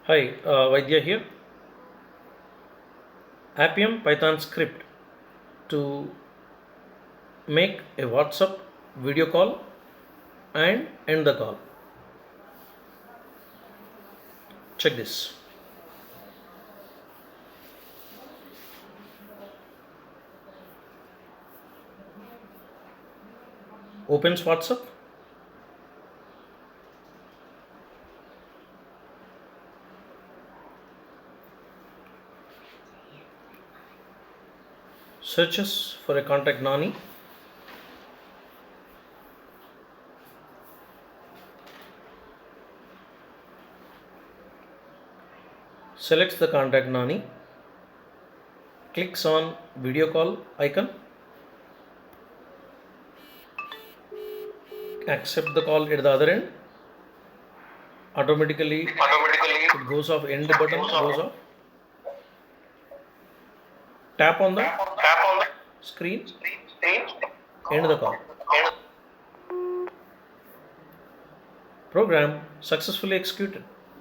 Hi, Vaidya here. Appium Python script to make a WhatsApp video call and end the call. Check this. Opens WhatsApp. Searches for a contact Nani. Selects the contact Nani. Clicks on video call icon. Accept the call at the other end. Automatically it goes off, end button goes off. Tap on the screen. End the call. Program successfully executed.